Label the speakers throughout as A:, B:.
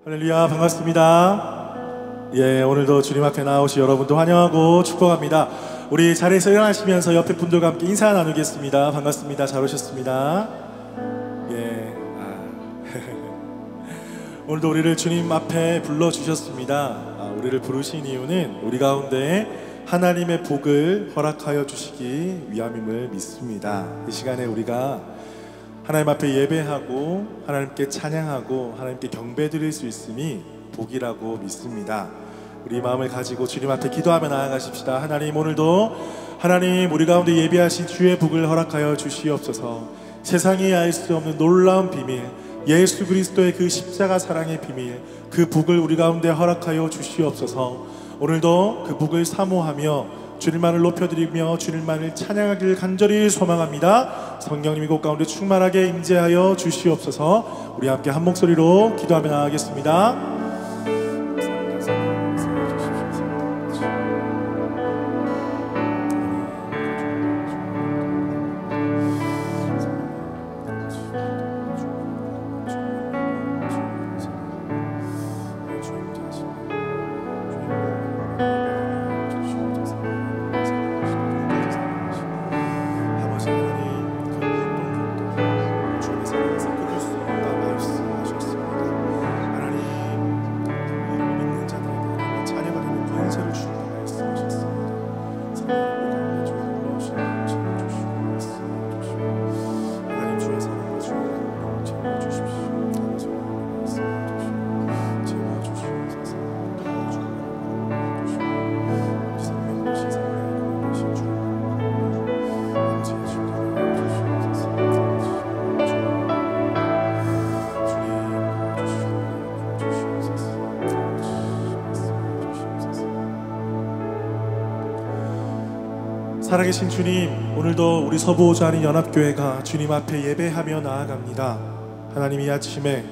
A: 할렐루야, 반갑습니다. 예, 오늘도 주님 앞에 나오시 여러분도 환영하고 축복합니다. 우리 자리에서 일어나시면서 옆에 분들과 함께 인사 나누겠습니다. 반갑습니다. 잘 오셨습니다. 예, 오늘도 우리를 주님 앞에 불러주셨습니다. 우리를 부르신 이유는 우리 가운데 하나님의 복을 허락하여 주시기 위함임을 믿습니다. 이 시간에 우리가 하나님 앞에 예배하고 하나님께 찬양하고 하나님께 경배드릴 수 있음이 복이라고 믿습니다. 우리 마음을 가지고 주님 앞에 기도하며 나아가십시다. 하나님, 오늘도 하나님 우리 가운데 예비하신 주의 복을 허락하여 주시옵소서. 세상이 알 수 없는 놀라운 비밀, 예수 그리스도의 그 십자가 사랑의 비밀, 그 복을 우리 가운데 허락하여 주시옵소서. 오늘도 그 복을 사모하며 주님만을 높여드리며 주님만을 찬양하기를 간절히 소망합니다. 성령님이 곳 가운데 충만하게 임재하여 주시옵소서. 우리 함께 한 목소리로 기도하며 나아가겠습니다. 살아계신 주님, 오늘도 우리 서부호주하는 연합교회가 주님 앞에 예배하며 나아갑니다. 하나님, 이 아침에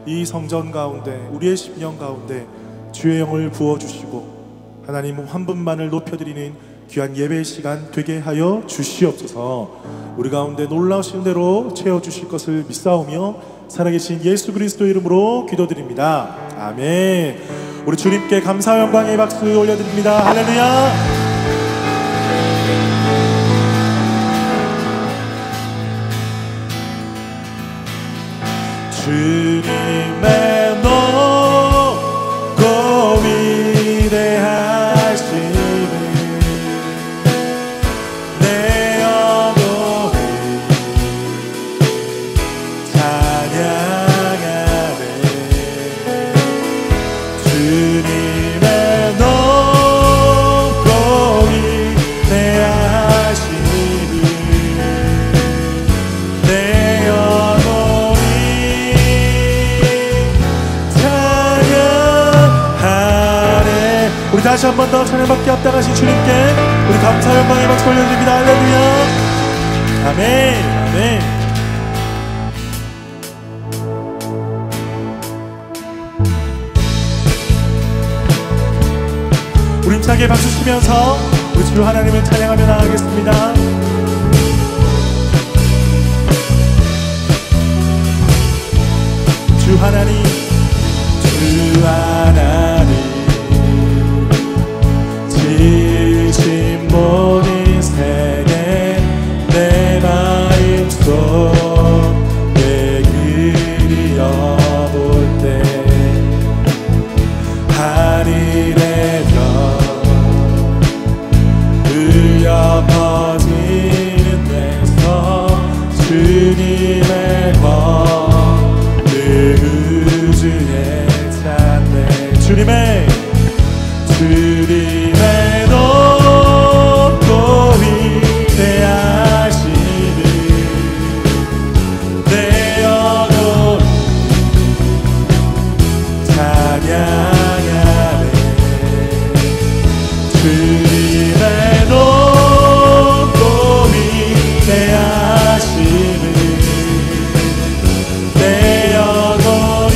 A: 이 성전 가운데 우리의 심령 가운데 주의 영을 부어주시고 하나님 한 분만을 높여드리는 귀한 예배 시간 되게 하여 주시옵소서. 우리 가운데 놀라우신 대로 채워주실 것을 믿사오며 살아계신 예수 그리스도 이름으로 기도드립니다. 아멘. 우리 주님께 감사와 영광의 박수 올려드립니다. 할렐루야. 주님의 높고 위대하심을 내 영혼이 찬양하네. 주님의 높고 위대하심을 내 영혼이 우리 다시 한 번 더 찬양받기 합당하신 주님께 우리 감사 영광의 박수 올려드립니다. 할렐루야. 아멘. 아멘. 우리 힘차게 박수 치면서 우리 주 하나님을 찬양하며 나아가겠습니다. 주 하나님, 주 하나님 지으신 모든 세계 내 마음속에 그리어볼 때 하늘의 별 울려 퍼지는 데서 주님의 권능 우주에 찬네. 주님의 높고 위대하심을 내 영혼이 찬양하네. 주님의 높고 위대하심을 내 영혼이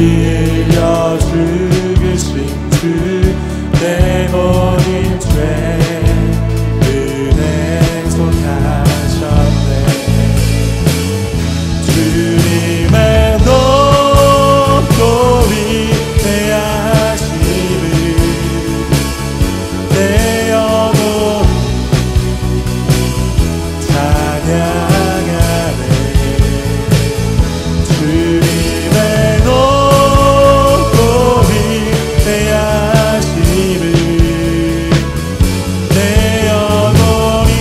A: 빌려 죽으신 주 내 모든 죄 은혜 속하셨네. 주님의 높고 위대하심을 내 영혼 찬양하네. 주님의 높고 위대하심을 내 영혼이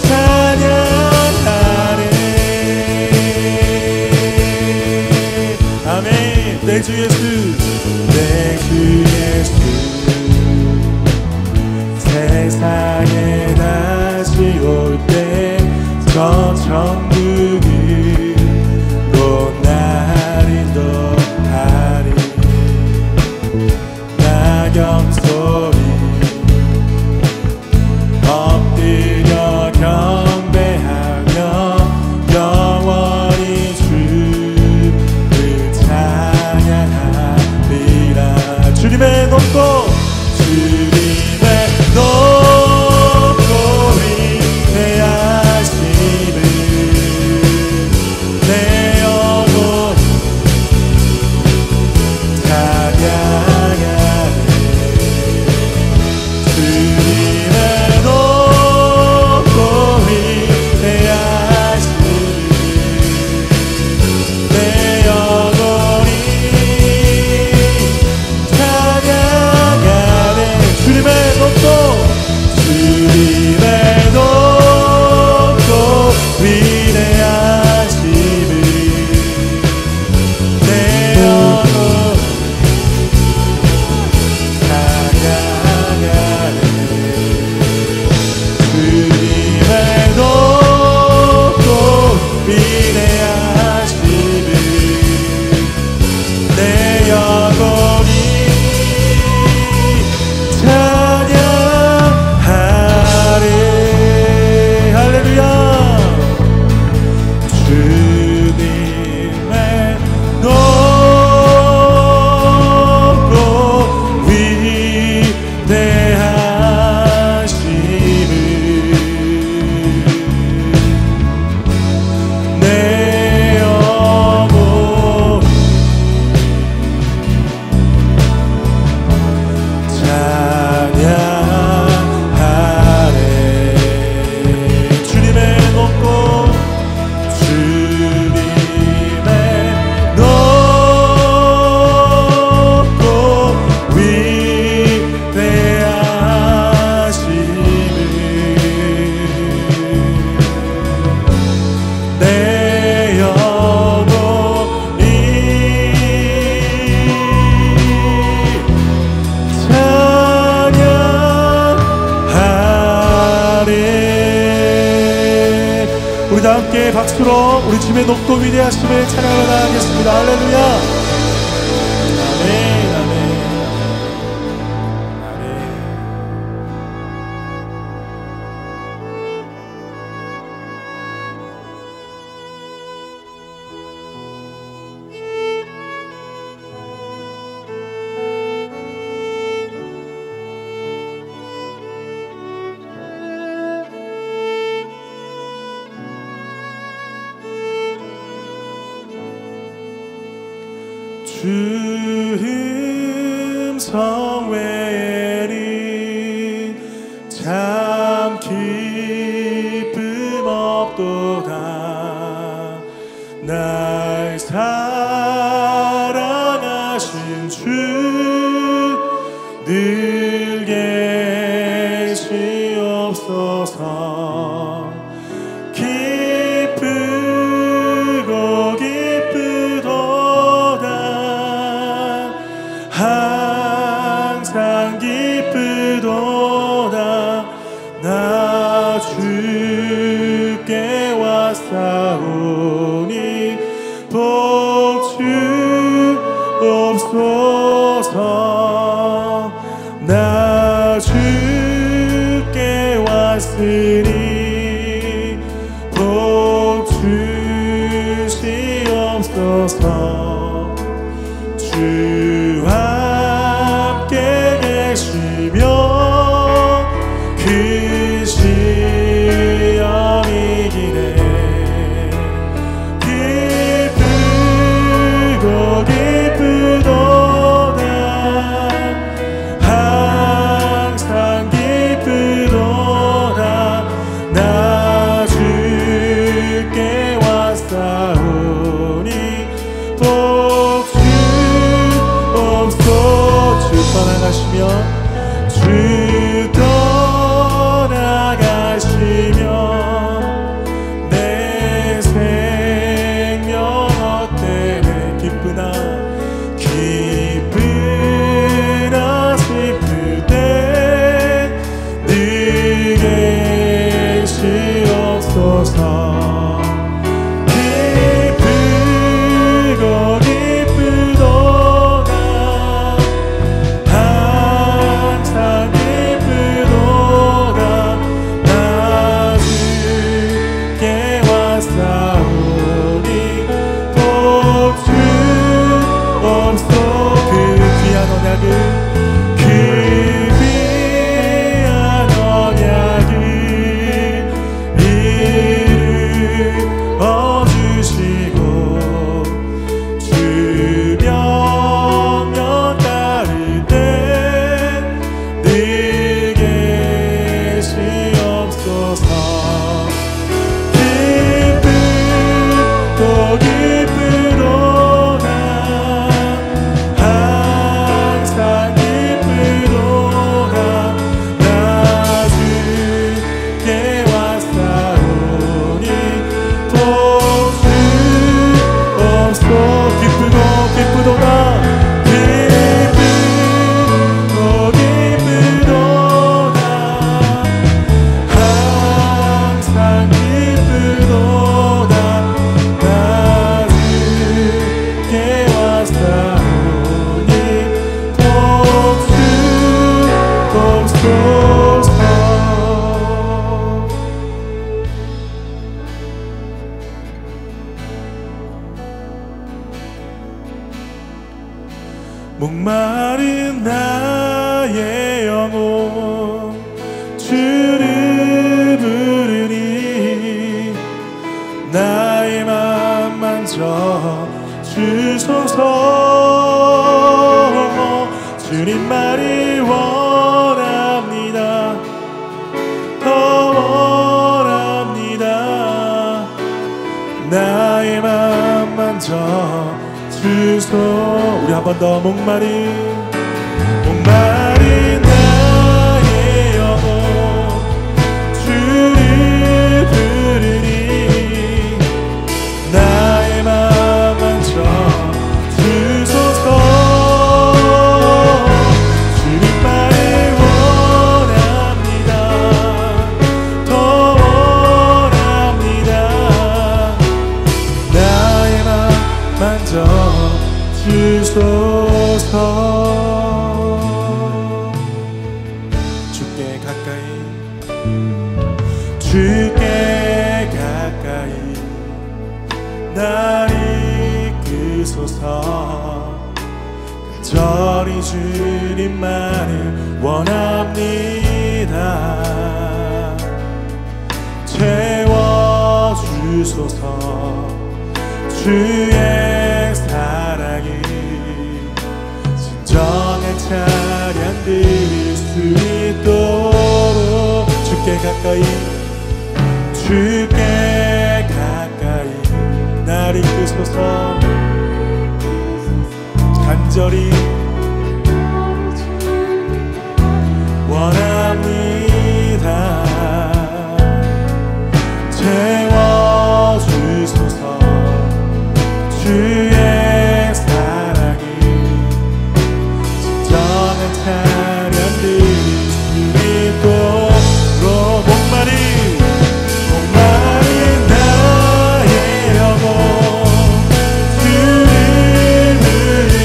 A: 찬양하네. 아멘. 내 주 예수, 내 주 예수, 세상에 다시 올 때 저 천국으로 날 인도하리. 나경 소리 엎드려 경배하며 영원히 주를 찬양하리라. 주님의 높고 위대하심을 내 영혼 찬양하네. 주님의 높고 위대하심을 내 영혼이 찬양하네. 주님의 높고 위대하심을 내 영혼 찬양하네. 주님의 높고 위대하심을 내 영혼이 찬양하리. 할렐루야. 주님의 높고 위대하심을 내 영혼 찬양하네. 주님의 높고 우리 다 함께 박수로 우리 주님의 높고 위대하심을 찬양하러 나가겠습니다. 할렐루야. 아멘, 아멘, 아멘. 주 음성 외에는 참 기쁨 없도다. 날 사랑하신 주 늘 계시옵소서. 기쁘고 기쁘도다. 항상 기쁘도다. 나 주께 왔사오니 복 주옵소서. 나 주께 왔으니 복 주시옵소서. 주와 함께 계시며 그 시험이 기네 기쁘고 기쁘도다 항상 기쁘도다 나 주께 왔사오니 복주 없소 주 떠나가시며 주 떠나가시며 내 생명 어때네 기쁘나 기쁘나 슬플 때 늘 계시옵소서 기쁘고 기쁘도다 항상 기쁘도다 나 주께 왔사오니 복주 없소 그 귀한 언약을 그 귀한 언약을 이루어주시고 주 명령 따를 때 늘 계시옵소서 기쁘고 기쁘도다 항상 기쁘도다 나 주께 왔사오니 복주 없소 기쁘고 기쁘도다 기쁘고 기쁘도다 항상 기쁘도다 나 주께 왔사오니 복주 없소서 목마른 나의 영혼 주를 부르니 나의 맘 만져 주소서 주님만을 원합니다 더 원합니다 나의 맘 만져 주소 우리 한 번 더 목마른 나의 영혼 주를 부르니 나의 맘 만져 주소서 주님만을 원합니다 더 원합니다 나의 맘 만져 주소서 주께 가까이 날 이끄소서 간절히 주님만을 원합니다 채워주소서 주의 사랑이 진정한 찬양 드릴 수 있도록 주께 가까이 날 이끄소서 간절히 원합니다 채워주소서 주의 사랑이 진정한 찬양 드릴 수 있도록 목마른 나의 영혼 주를 부르니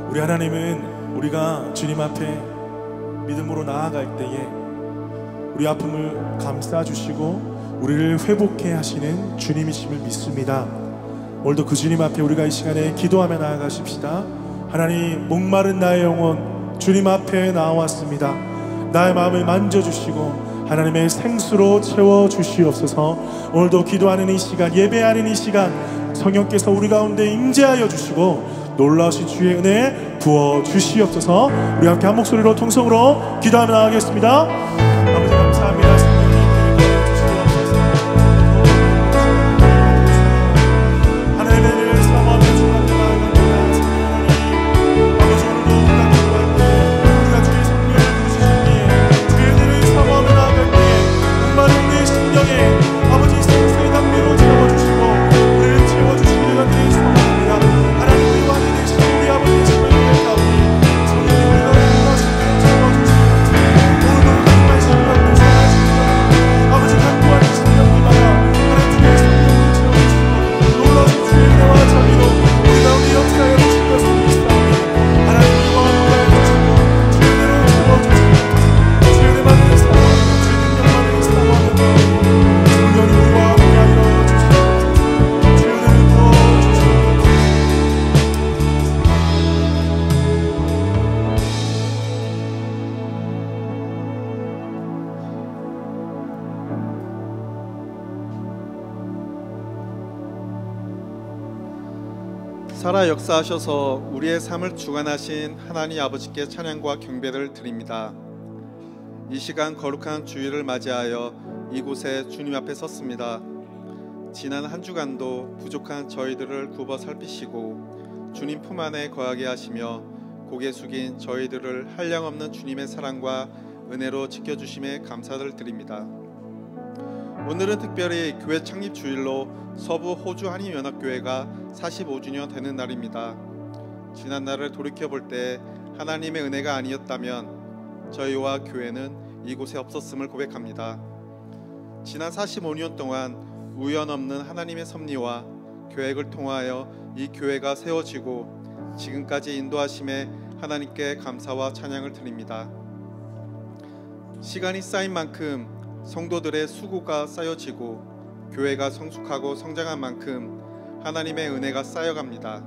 A: 우리 하나님은 우리가 주님 앞에 믿음으로 나아갈 때에 우리 아픔을 감싸주시고 우리를 회복해 하시는 주님이심을 믿습니다. 오늘도 그 주님 앞에 우리가 이 시간에 기도하며 나아가십시다. 하나님, 목마른 나의 영혼 주님 앞에 나왔습니다. 나의 마음을 만져주시고 하나님의 생수로 채워주시옵소서. 오늘도 기도하는 이 시간, 예배하는 이 시간 성령께서 우리 가운데 임재하여 주시고 놀라우신 주의 은혜 부어주시옵소서. 우리 함께 한 목소리로 통성으로 기도하며 나가겠습니다. 아버지 감사합니다.
B: 살아 역사하셔서 우리의 삶을 주관하신 하나님 아버지께 찬양과 경배를 드립니다. 이 시간 거룩한 주일을 맞이하여 이곳에 주님 앞에 섰습니다. 지난 한 주간도 부족한 저희들을 굽어 살피시고 주님 품 안에 거하게 하시며 고개 숙인 저희들을 한량없는 주님의 사랑과 은혜로 지켜주심에 감사를 드립니다. 오늘은 특별히 교회 창립 주일로 서부 호주 한인연합교회가 45주년 되는 날입니다. 지난 날을 돌이켜볼 때 하나님의 은혜가 아니었다면 저희와 교회는 이곳에 없었음을 고백합니다. 지난 45년 동안 우연 없는 하나님의 섭리와 계획을 통하여 이 교회가 세워지고 지금까지 인도하심에 하나님께 감사와 찬양을 드립니다. 시간이 쌓인 만큼 성도들의 수고가 쌓여지고 교회가 성숙하고 성장한 만큼 하나님의 은혜가 쌓여갑니다.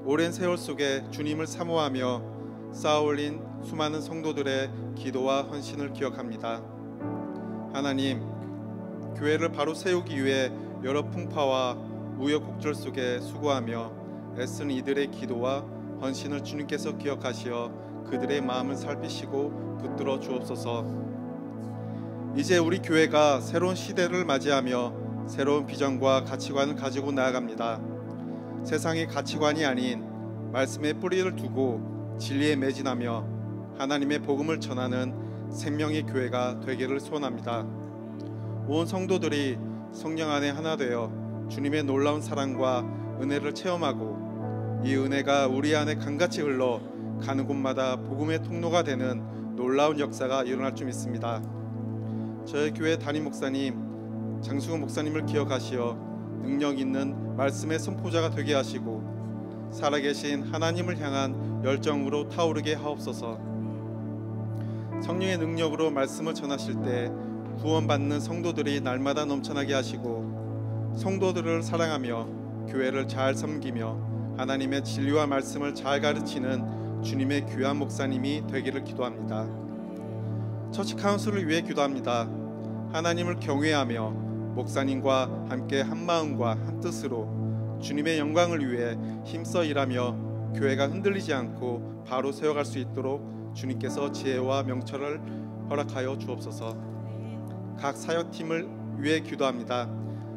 B: 오랜 세월 속에 주님을 사모하며 쌓아올린 수많은 성도들의 기도와 헌신을 기억합니다. 하나님, 교회를 바로 세우기 위해 여러 풍파와 우여곡절 속에 수고하며 애쓴 이들의 기도와 헌신을 주님께서 기억하시어 그들의 마음을 살피시고 붙들어 주옵소서. 이제 우리 교회가 새로운 시대를 맞이하며 새로운 비전과 가치관을 가지고 나아갑니다. 세상의 가치관이 아닌 말씀의 뿌리를 두고 진리에 매진하며 하나님의 복음을 전하는 생명의 교회가 되기를 소원합니다. 온 성도들이 성령 안에 하나 되어 주님의 놀라운 사랑과 은혜를 체험하고 이 은혜가 우리 안에 강같이 흘러 가는 곳마다 복음의 통로가 되는 놀라운 역사가 일어날 줄 믿습니다. 저희 교회 담임 목사님 장승훈 목사님을 기억하시어 능력 있는 말씀의 선포자가 되게 하시고 살아계신 하나님을 향한 열정으로 타오르게 하옵소서. 성령의 능력으로 말씀을 전하실 때 구원받는 성도들이 날마다 넘쳐나게 하시고 성도들을 사랑하며 교회를 잘 섬기며 하나님의 진리와 말씀을 잘 가르치는 주님의 귀한 목사님이 되기를 기도합니다. 처치 카운슬을 위해 기도합니다. 하나님을 경외하며 목사님과 함께 한 마음과 한 뜻으로 주님의 영광을 위해 힘써 일하며 교회가 흔들리지 않고 바로 세워갈 수 있도록 주님께서 지혜와 명철을 허락하여 주옵소서. 각 사역팀을 위해 기도합니다.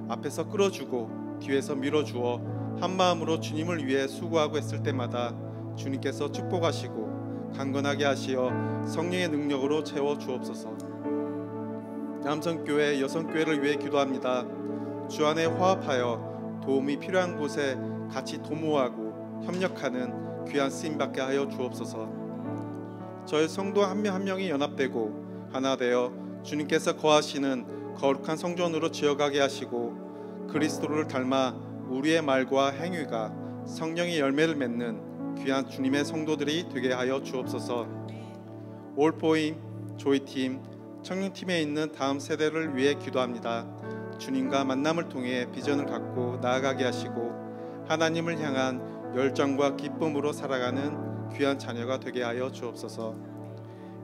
B: 앞에서 끌어주고 뒤에서 밀어주어 한 마음으로 주님을 위해 수고하고 했을 때마다 주님께서 축복하시고 강건하게 하시어 성령의 능력으로 채워 주옵소서. 남성교회, 여성교회를 위해 기도합니다. 주 안에 화합하여 도움이 필요한 곳에 같이 도모하고 협력하는 귀한 쓰임받게 하여 주옵소서. 저희 성도 한 명 한 명이 연합되고 하나 되어 주님께서 거하시는 거룩한 성전으로 지어가게 하시고 그리스도를 닮아 우리의 말과 행위가 성령의 열매를 맺는 귀한 주님의 성도들이 되게 하여 주옵소서. 올포임 조이팀 청년팀에 있는 다음 세대를 위해 기도합니다. 주님과 만남을 통해 비전을 갖고 나아가게 하시고 하나님을 향한 열정과 기쁨으로 살아가는 귀한 자녀가 되게 하여 주옵소서.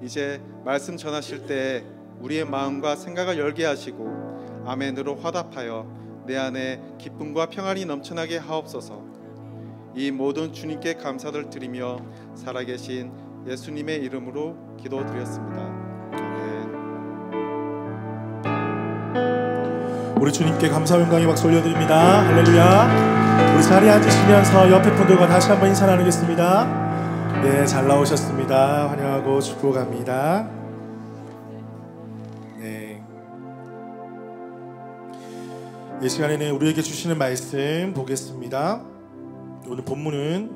B: 이제 말씀 전하실 때 우리의 마음과 생각을 열게 하시고 아멘으로 화답하여 내 안에 기쁨과 평안이 넘쳐나게 하옵소서. 이 모든 주님께 감사를 드리며 살아계신 예수님의 이름으로 기도드렸습니다. 아멘.
A: 우리 주님께 감사 영광의 박수 올려드립니다. 할렐루야. 우리 자리에 앉으시면서 옆에 분들과 다시 한번 인사 나누겠습니다. 네, 잘 나오셨습니다. 환영하고 축복합니다. 네, 이 시간에는 우리에게 주시는 말씀 보겠습니다. 오늘 본문은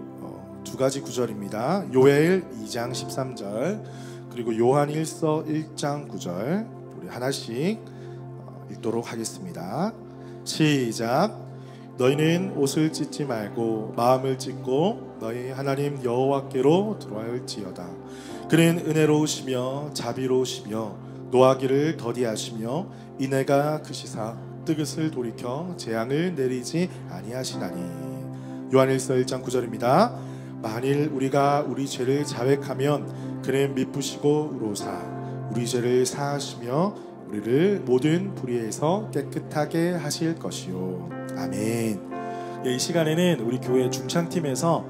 A: 두 가지 구절입니다. 요엘 2장 13절 그리고 요한 1서 1장 9절 우리 하나씩 읽도록 하겠습니다. 시작. 너희는 옷을 찢지 말고 마음을 찢고 너희 하나님 여호와께로 들어갈지어다. 그는 은혜로우시며 자비로우시며 노하기를 더디하시며 인애가 크시사 뜨뜻을 돌이켜 재앙을 내리지 아니하시나니. 요한일서 1장 9절입니다. 만일 우리가 우리 죄를 자백하면 그는 미쁘시고 의로사 우리 죄를 사하시며 우리를 모든 불의에서 깨끗하게 하실 것이요. 아멘. 이 시간에는 우리 교회 중창팀에서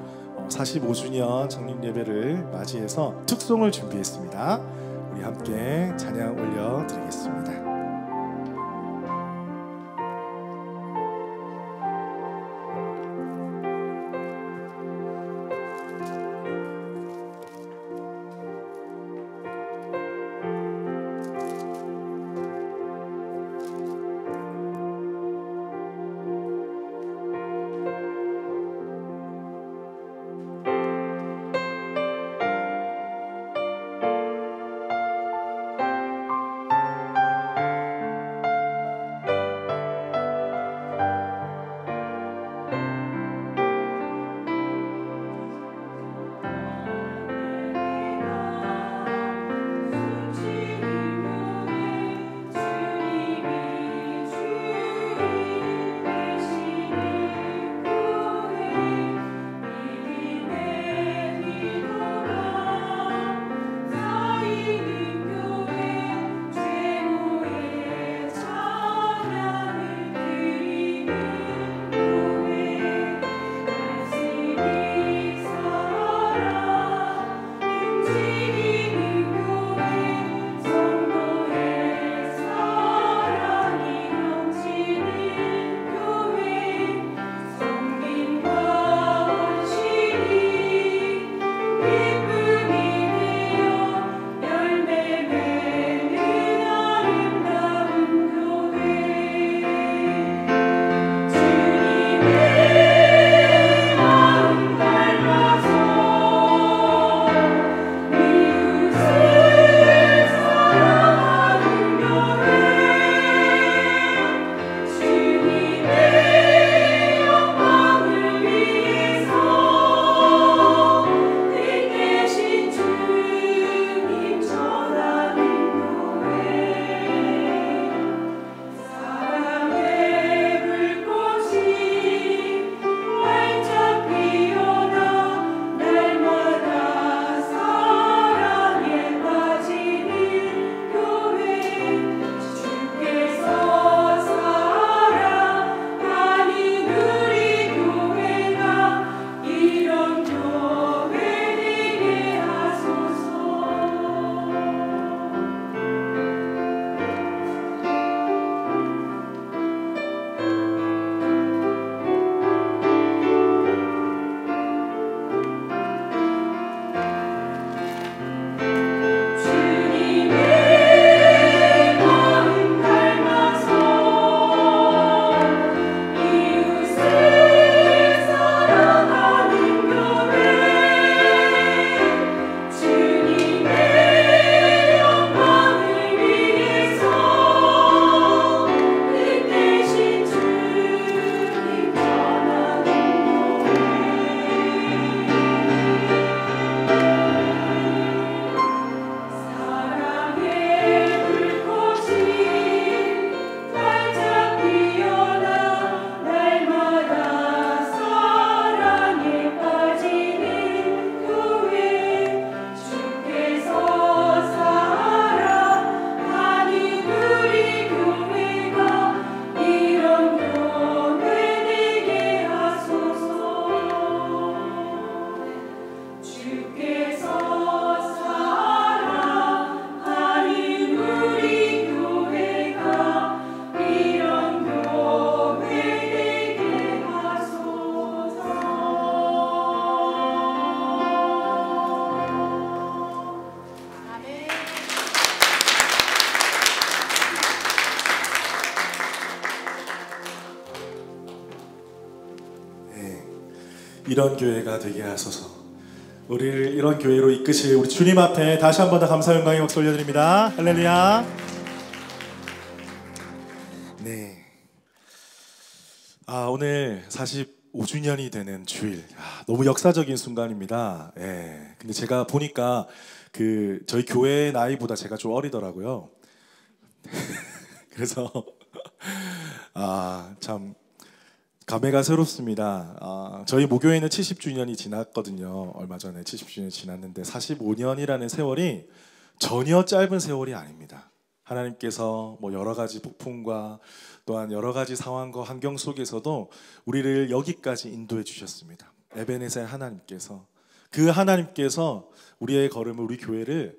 A: 45주년 창립 예배를 맞이해서 특송을 준비했습니다. 우리 함께 찬양 올려드리겠습니다. 이런 교회가 되게 하소서. 우리를 이런 교회로 이끄실 우리 주님 앞에 다시 한 번 더 감사 영광의 박수 올려드립니다. 할렐루야. 네. 오늘 45주년이 되는 주일. 너무 역사적인 순간입니다. 예. 근데 제가 보니까 저희 교회 나이보다 제가 좀 어리더라고요. 그래서 참 감회가 새롭습니다. 저희 모교회는 70주년이 지났거든요. 얼마 전에 70주년이 지났는데 45년이라는 세월이 전혀 짧은 세월이 아닙니다. 하나님께서 뭐 여러 가지 폭풍과 또한 여러 가지 상황과 환경 속에서도 우리를 여기까지 인도해 주셨습니다. 에베네셀 하나님께서, 그 하나님께서 우리의 걸음을, 우리 교회를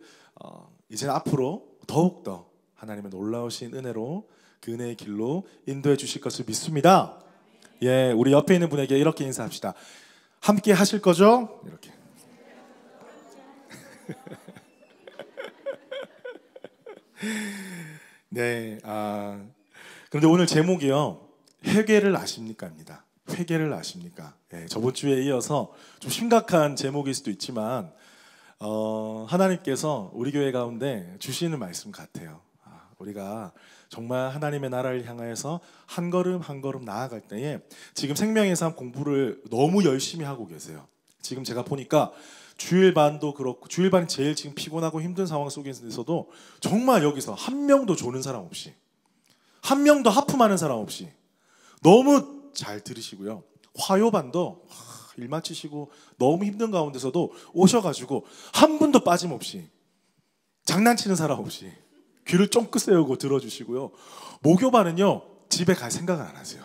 A: 이제 앞으로 더욱더 하나님의 놀라우신 은혜로 그 은혜의 길로 인도해 주실 것을 믿습니다. 예, 우리 옆에 있는 분에게 이렇게 인사합시다. 함께 하실 거죠? 이렇게. 네, 그런데 오늘 제목이요, 회개를 아십니까입니다. 회개를 아십니까? 예, 저번 주에 이어서 좀 심각한 제목일 수도 있지만 하나님께서 우리 교회 가운데 주시는 말씀 같아요. 우리가 정말 하나님의 나라를 향하여서 한 걸음 한 걸음 나아갈 때에 지금 생명의 삶 공부를 너무 열심히 하고 계세요. 지금 제가 보니까 주일반도 그렇고, 주일반이 제일 지금 피곤하고 힘든 상황 속에서도 정말 여기서 한 명도 조는 사람 없이, 한 명도 하품하는 사람 없이 너무 잘 들으시고요. 화요반도 일 마치시고 너무 힘든 가운데서도 오셔가지고 한 분도 빠짐없이, 장난치는 사람 없이 귀를 쫑긋 세우고 들어주시고요. 모교반은요, 집에 갈 생각을 안 하세요.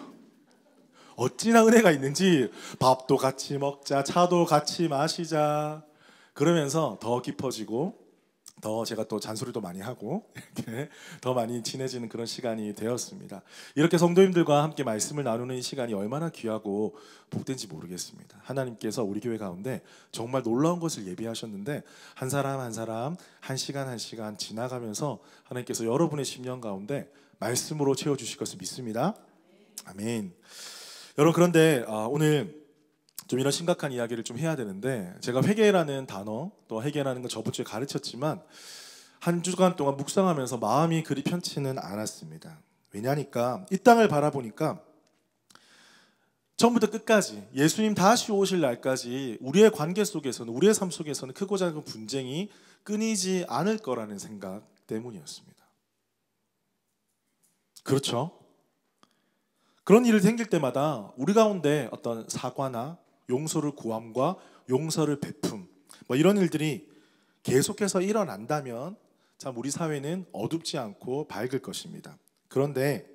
A: 어찌나 은혜가 있는지 밥도 같이 먹자, 차도 같이 마시자, 그러면서 더 깊어지고 더 제가 또 잔소리도 많이 하고 이렇게 더 많이 친해지는 그런 시간이 되었습니다. 이렇게 성도님들과 함께 말씀을 나누는 이 시간이 얼마나 귀하고 복된지 모르겠습니다. 하나님께서 우리 교회 가운데 정말 놀라운 것을 예비하셨는데 한 사람 한 사람, 한 시간 한 시간 지나가면서 하나님께서 여러분의 심령 가운데 말씀으로 채워주실 것을 믿습니다. 아멘. 여러분, 그런데 오늘 좀 이런 심각한 이야기를 좀 해야 되는데, 제가 회개라는 단어, 또 회개라는 거 저번 주에 가르쳤지만 한 주간 동안 묵상하면서 마음이 그리 편치는 않았습니다. 왜냐니까 이 땅을 바라보니까 처음부터 끝까지 예수님 다시 오실 날까지 우리의 관계 속에서는, 우리의 삶 속에서는 크고 작은 분쟁이 끊이지 않을 거라는 생각 때문이었습니다. 그렇죠? 그런 일이 생길 때마다 우리 가운데 어떤 사과나 용서를 구함과 용서를 베품, 뭐 이런 일들이 계속해서 일어난다면 참 우리 사회는 어둡지 않고 밝을 것입니다. 그런데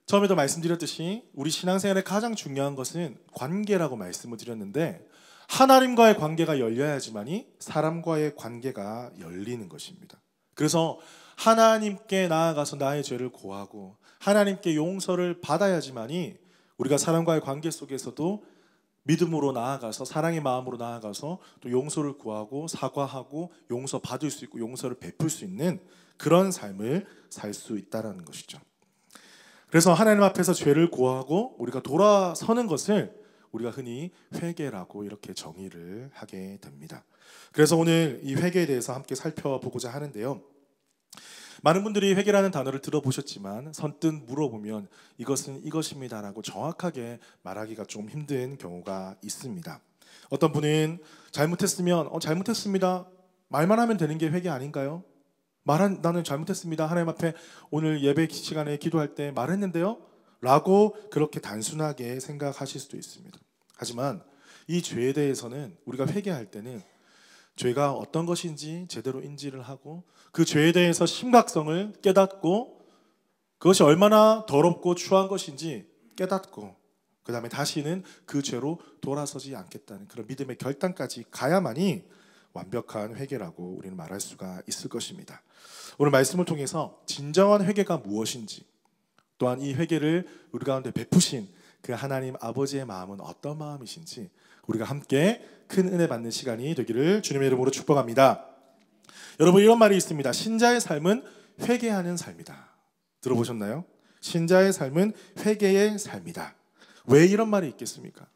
A: 처음에도 말씀드렸듯이 우리 신앙생활의 가장 중요한 것은 관계라고 말씀을 드렸는데, 하나님과의 관계가 열려야지만이 사람과의 관계가 열리는 것입니다. 그래서 하나님께 나아가서 나의 죄를 고하고 하나님께 용서를 받아야지만이 우리가 사람과의 관계 속에서도 믿음으로 나아가서, 사랑의 마음으로 나아가서 또 용서를 구하고 사과하고 용서받을 수 있고 용서를 베풀 수 있는 그런 삶을 살 수 있다는 것이죠. 그래서 하나님 앞에서 죄를 고하고 우리가 돌아서는 것을 우리가 흔히 회개라고 이렇게 정의를 하게 됩니다. 그래서 오늘 이 회개에 대해서 함께 살펴보고자 하는데요, 많은 분들이 회개라는 단어를 들어보셨지만 선뜻 물어보면 이것은 이것입니다라고 정확하게 말하기가 좀 힘든 경우가 있습니다. 어떤 분은 잘못했으면 잘못했습니다, 말만 하면 되는 게 회개 아닌가요? 나는 잘못했습니다, 하나님 앞에 오늘 예배 시간에 기도할 때 말했는데요 라고 그렇게 단순하게 생각하실 수도 있습니다. 하지만 이 죄에 대해서는 우리가 회개할 때는 죄가 어떤 것인지 제대로 인지를 하고 그 죄에 대해서 심각성을 깨닫고 그것이 얼마나 더럽고 추한 것인지 깨닫고 그 다음에 다시는 그 죄로 돌아서지 않겠다는 그런 믿음의 결단까지 가야만이 완벽한 회개라고 우리는 말할 수가 있을 것입니다. 오늘 말씀을 통해서 진정한 회개가 무엇인지, 또한 이 회개를 우리 가운데 베푸신 그 하나님 아버지의 마음은 어떤 마음이신지 우리가 함께 큰 은혜 받는 시간이 되기를 주님의 이름으로 축복합니다. 여러분, 이런 말이 있습니다. 신자의 삶은 회개하는 삶이다. 들어보셨나요? 신자의 삶은 회개의 삶이다. 왜 이런 말이 있겠습니까?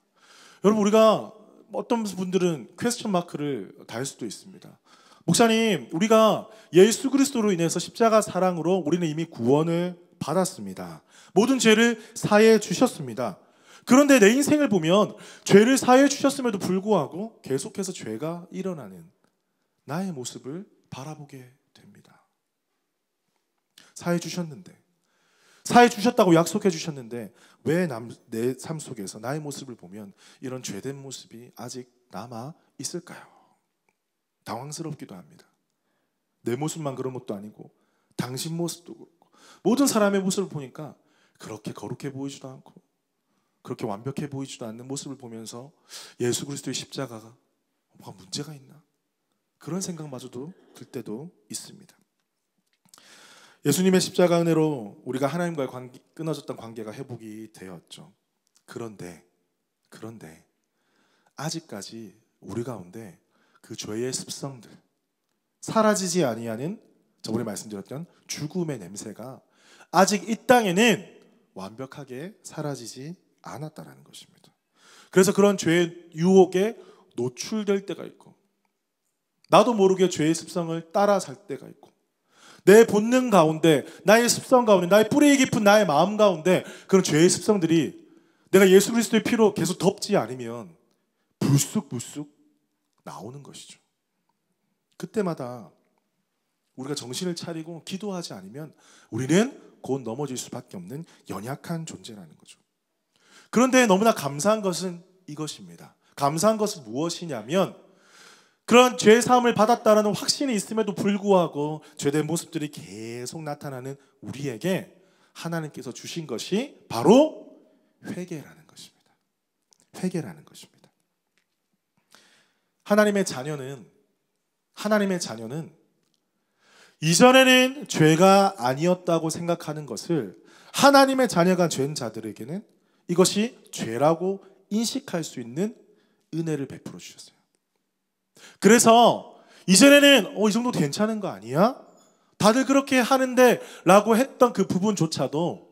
A: 여러분, 우리가 어떤 분들은 퀘스천 마크를 달 수도 있습니다. 목사님, 우리가 예수 그리스도로 인해서 십자가 사랑으로 우리는 이미 구원을 받았습니다. 모든 죄를 사해 주셨습니다. 그런데 내 인생을 보면 죄를 사해 주셨음에도 불구하고 계속해서 죄가 일어나는 나의 모습을 바라보게 됩니다. 사해 주셨는데, 사해 주셨다고 약속해 주셨는데 왜 내 삶 속에서 나의 모습을 보면 이런 죄된 모습이 아직 남아 있을까요? 당황스럽기도 합니다. 내 모습만 그런 것도 아니고 당신 모습도 그렇고 모든 사람의 모습을 보니까 그렇게 거룩해 보이지도 않고 그렇게 완벽해 보이지도 않는 모습을 보면서 예수 그리스도의 십자가가 뭐가 문제가 있나? 그런 생각마저도 들 때도 있습니다. 예수님의 십자가 은혜로 우리가 하나님과의 끊어졌던 관계가 회복이 되었죠. 그런데 아직까지 우리 가운데 그 죄의 습성들, 사라지지 아니하는 저번에 말씀드렸던 죽음의 냄새가 아직 이 땅에는 완벽하게 사라지지 않았다는 것입니다. 그래서 그런 죄의 유혹에 노출될 때가 있고 나도 모르게 죄의 습성을 따라 살 때가 있고 내 본능 가운데, 나의 습성 가운데, 나의 뿌리 깊은 나의 마음 가운데 그런 죄의 습성들이 내가 예수 그리스도의 피로 계속 덮지 않으면 불쑥 나오는 것이죠. 그때마다 우리가 정신을 차리고 기도하지 않으면 우리는 곧 넘어질 수밖에 없는 연약한 존재라는 거죠. 그런데 너무나 감사한 것은 이것입니다. 감사한 것은 무엇이냐면 그런 죄 사함을 받았다는 확신이 있음에도 불구하고 죄된 모습들이 계속 나타나는 우리에게 하나님께서 주신 것이 바로 회개라는 것입니다. 회개라는 것입니다. 하나님의 자녀는 이전에는 죄가 아니었다고 생각하는 것을 하나님의 자녀가 된 자들에게는 이것이 죄라고 인식할 수 있는 은혜를 베풀어 주셨어요. 그래서 이전에는 이 정도 괜찮은 거 아니야? 다들 그렇게 하는데 라고 했던 그 부분조차도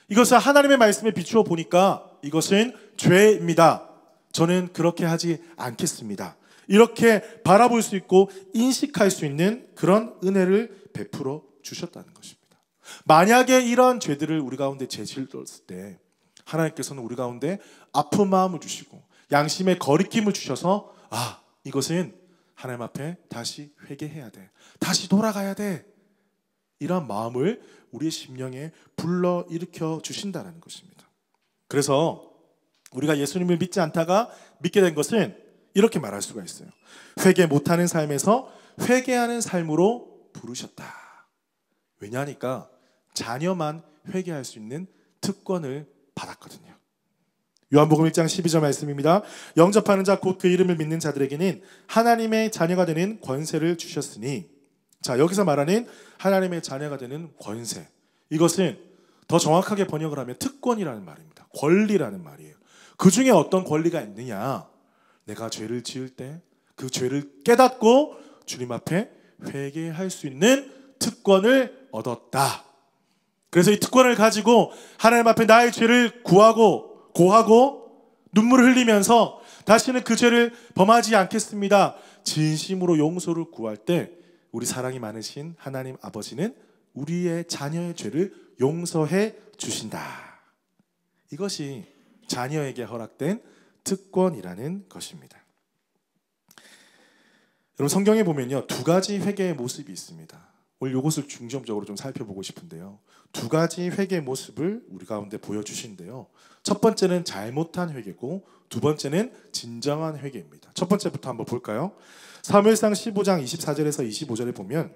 A: 이것을 하나님의 말씀에 비추어 보니까 이것은 죄입니다. 저는 그렇게 하지 않겠습니다. 이렇게 바라볼 수 있고 인식할 수 있는 그런 은혜를 베풀어 주셨다는 것입니다. 만약에 이런 죄들을 우리 가운데 저질렀을 때 하나님께서는 우리 가운데 아픈 마음을 주시고 양심의 거리낌을 주셔서 이것은 하나님 앞에 다시 회개해야 돼. 다시 돌아가야 돼. 이런 마음을 우리의 심령에 불러일으켜 주신다는 것입니다. 그래서 우리가 예수님을 믿지 않다가 믿게 된 것은 이렇게 말할 수가 있어요. 회개 못하는 삶에서 회개하는 삶으로 부르셨다. 왜냐하니까 자녀만 회개할 수 있는 특권을 받았거든요. 요한복음 1장 12절 말씀입니다. 영접하는 자 곧 그 이름을 믿는 자들에게는 하나님의 자녀가 되는 권세를 주셨으니, 자, 여기서 말하는 하나님의 자녀가 되는 권세, 이것은 더 정확하게 번역을 하면 특권이라는 말입니다. 권리라는 말이에요. 그 중에 어떤 권리가 있느냐? 내가 죄를 지을 때 그 죄를 깨닫고 주님 앞에 회개할 수 있는 특권을 얻었다. 그래서 이 특권을 가지고 하나님 앞에 나의 죄를 고하고 눈물을 흘리면서 다시는 그 죄를 범하지 않겠습니다. 진심으로 용서를 구할 때 우리 사랑이 많으신 하나님 아버지는 우리의 자녀의 죄를 용서해 주신다. 이것이 자녀에게 허락된 특권이라는 것입니다. 여러분, 성경에 보면요, 두 가지 회개의 모습이 있습니다. 오늘 이것을 중점적으로 좀 살펴보고 싶은데요, 두 가지 회개의 모습을 우리 가운데 보여주시는데요, 첫 번째는 잘못한 회개고 두 번째는 진정한 회개입니다. 첫 번째부터 한번 볼까요? 사무엘상 15장 24절에서 25절에 보면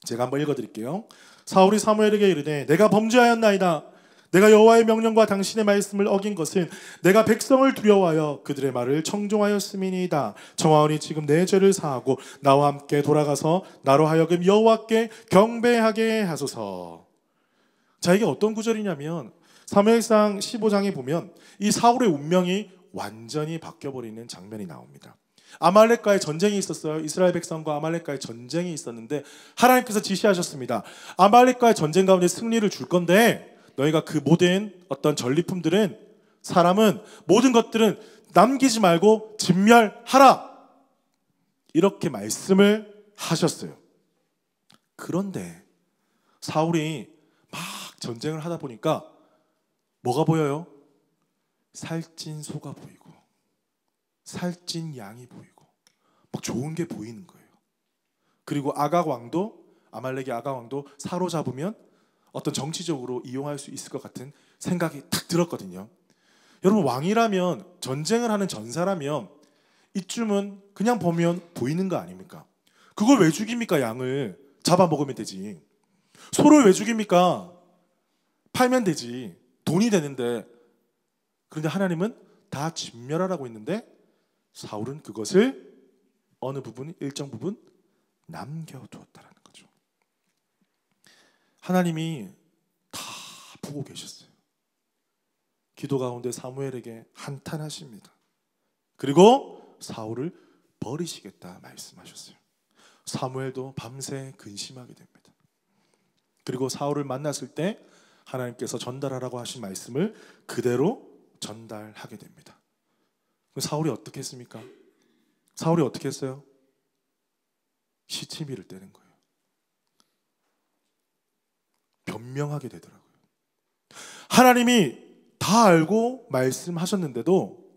A: 제가 한번 읽어드릴게요. 사울이 사무엘에게 이르되 내가 범죄하였나이다. 내가 여호와의 명령과 당신의 말씀을 어긴 것은 내가 백성을 두려워하여 그들의 말을 청종하였음이니이다. 청하오니 지금 내 죄를 사하고 나와 함께 돌아가서 나로 하여금 여호와께 경배하게 하소서. 자, 이게 어떤 구절이냐면 사무엘상 15장에 보면 이 사울의 운명이 완전히 바뀌어버리는 장면이 나옵니다. 아말렉과의 전쟁이 있었어요. 이스라엘 백성과 아말렉과의 전쟁이 있었는데 하나님께서 지시하셨습니다. 아말렉과의 전쟁 가운데 승리를 줄 건데 너희가 그 모든 어떤 전리품들은, 사람은, 모든 것들은 남기지 말고 진멸하라. 이렇게 말씀을 하셨어요. 그런데 사울이 막 전쟁을 하다 보니까 뭐가 보여요? 살찐 소가 보이고 살찐 양이 보이고 막 좋은 게 보이는 거예요. 그리고 아각 왕도, 아말렉의 아각 왕도 사로잡으면 어떤 정치적으로 이용할 수 있을 것 같은 생각이 탁 들었거든요. 여러분, 왕이라면, 전쟁을 하는 전사라면 이쯤은 그냥 보면 보이는 거 아닙니까? 그걸 왜 죽입니까? 양을 잡아먹으면 되지. 소를 왜 죽입니까? 팔면 되지. 돈이 되는데. 그런데 하나님은 다 진멸하라고 했는데 사울은 그것을 어느 부분, 일정 부분 남겨두었다라는 거죠. 하나님이 다 보고 계셨어요. 기도 가운데 사무엘에게 한탄하십니다. 그리고 사울을 버리시겠다 말씀하셨어요. 사무엘도 밤새 근심하게 됩니다. 그리고 사울을 만났을 때 하나님께서 전달하라고 하신 말씀을 그대로 전달하게 됩니다. 사울이 어떻게 했습니까? 사울이 어떻게 했어요? 시치미를 떼는 거예요. 변명하게 되더라고요. 하나님이 다 알고 말씀하셨는데도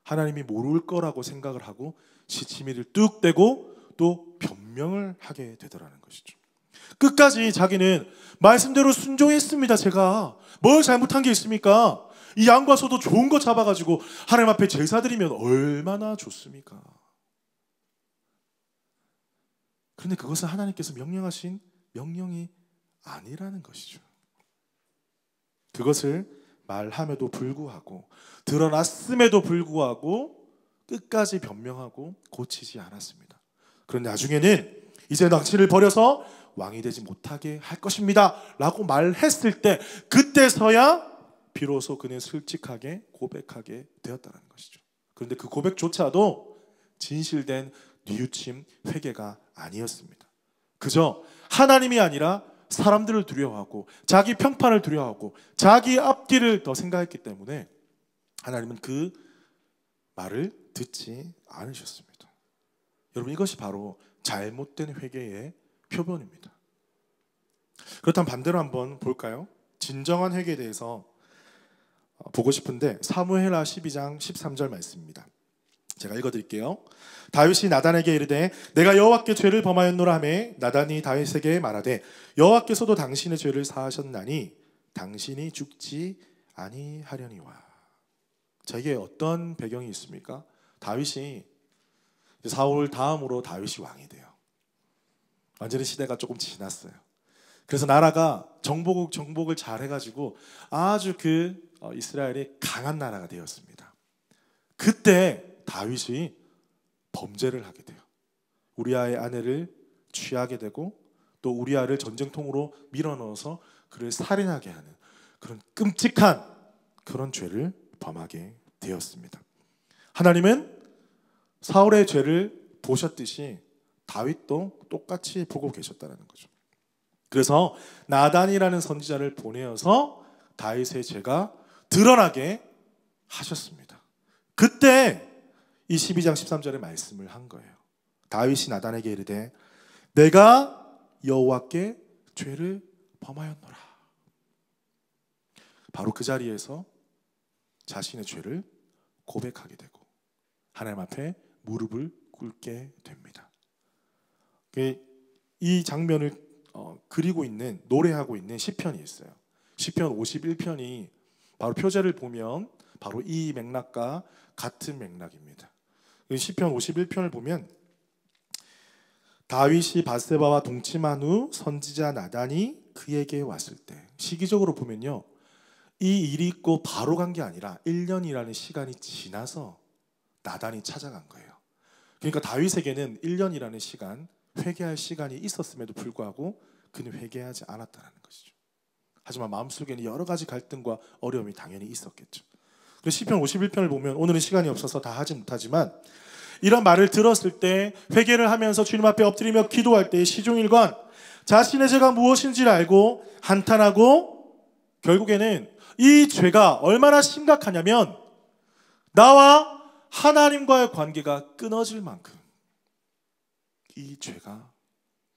A: 하나님이 모를 거라고 생각을 하고 시치미를 뚝 떼고 또 변명을 하게 되더라는 것이죠. 끝까지 자기는 말씀대로 순종했습니다. 제가 뭘 잘못한 게 있습니까? 이 양과 소도 좋은 거 잡아가지고 하나님 앞에 제사 드리면 얼마나 좋습니까? 그런데 그것은 하나님께서 명령하신 명령이 아니라는 것이죠. 그것을 말함에도 불구하고, 드러났음에도 불구하고 끝까지 변명하고 고치지 않았습니다. 그런데 나중에는 이제 당신을 버려서 왕이 되지 못하게 할 것입니다 라고 말했을 때, 그때서야 비로소 그는 솔직하게 고백하게 되었다는 것이죠. 그런데 그 고백조차도 진실된 뉘우침, 회개가 아니었습니다. 그저 하나님이 아니라 사람들을 두려워하고 자기 평판을 두려워하고 자기 앞뒤를 더 생각했기 때문에 하나님은 그 말을 듣지 않으셨습니다. 여러분, 이것이 바로 잘못된 회개의 표본입니다. 그렇다면 반대로 한번 볼까요? 진정한 회개에 대해서 보고 싶은데 사무엘하 12장 13절 말씀입니다. 제가 읽어드릴게요. 다윗이 나단에게 이르되 내가 여호와께 죄를 범하였노라 하매 나단이 다윗에게 말하되 여호와께서도 당신의 죄를 사하셨나니 당신이 죽지 아니하려니와. 자, 이게 어떤 배경이 있습니까? 다윗이 사울 다음으로 다윗이 왕이 돼요. 완전히 시대가 조금 지났어요. 그래서 나라가 정복을 잘 해가지고 아주 이스라엘이 강한 나라가 되었습니다. 그때 다윗이 범죄를 하게 돼요. 우리아의 아내를 취하게 되고 또 우리아를 전쟁통으로 밀어넣어서 그를 살인하게 하는 그런 끔찍한 그런 죄를 범하게 되었습니다. 하나님은 사울의 죄를 보셨듯이 다윗도 똑같이 보고 계셨다는 거죠. 그래서 나단이라는 선지자를 보내어서 다윗의 죄가 드러나게 하셨습니다. 그때 이 12장 13절에 말씀을 한 거예요. 다윗이 나단에게 이르되 내가 여호와께 죄를 범하였노라. 바로 그 자리에서 자신의 죄를 고백하게 되고 하나님 앞에 무릎을 꿇게 됩니다. 이 장면을 그리고 있는, 노래하고 있는 시편이 있어요. 시편 51편이 바로 표제를 보면 바로 이 맥락과 같은 맥락입니다. 시편 51편을 보면 다윗이 밧세바와 동침한 후 선지자 나단이 그에게 왔을 때, 시기적으로 보면요, 이 일이 있고 바로 간 게 아니라 1년이라는 시간이 지나서 나단이 찾아간 거예요. 그러니까 다윗에게는 1년이라는 시간, 회개할 시간이 있었음에도 불구하고 그는 회개하지 않았다는 것이죠. 하지만 마음속에는 여러 가지 갈등과 어려움이 당연히 있었겠죠. 시편 51편을 보면, 오늘은 시간이 없어서 다 하지 못하지만 이런 말을 들었을 때 회개를 하면서 주님 앞에 엎드리며 기도할 때 시종일관 자신의 죄가 무엇인지를 알고 한탄하고, 결국에는 이 죄가 얼마나 심각하냐면 나와 하나님과의 관계가 끊어질 만큼 이 죄가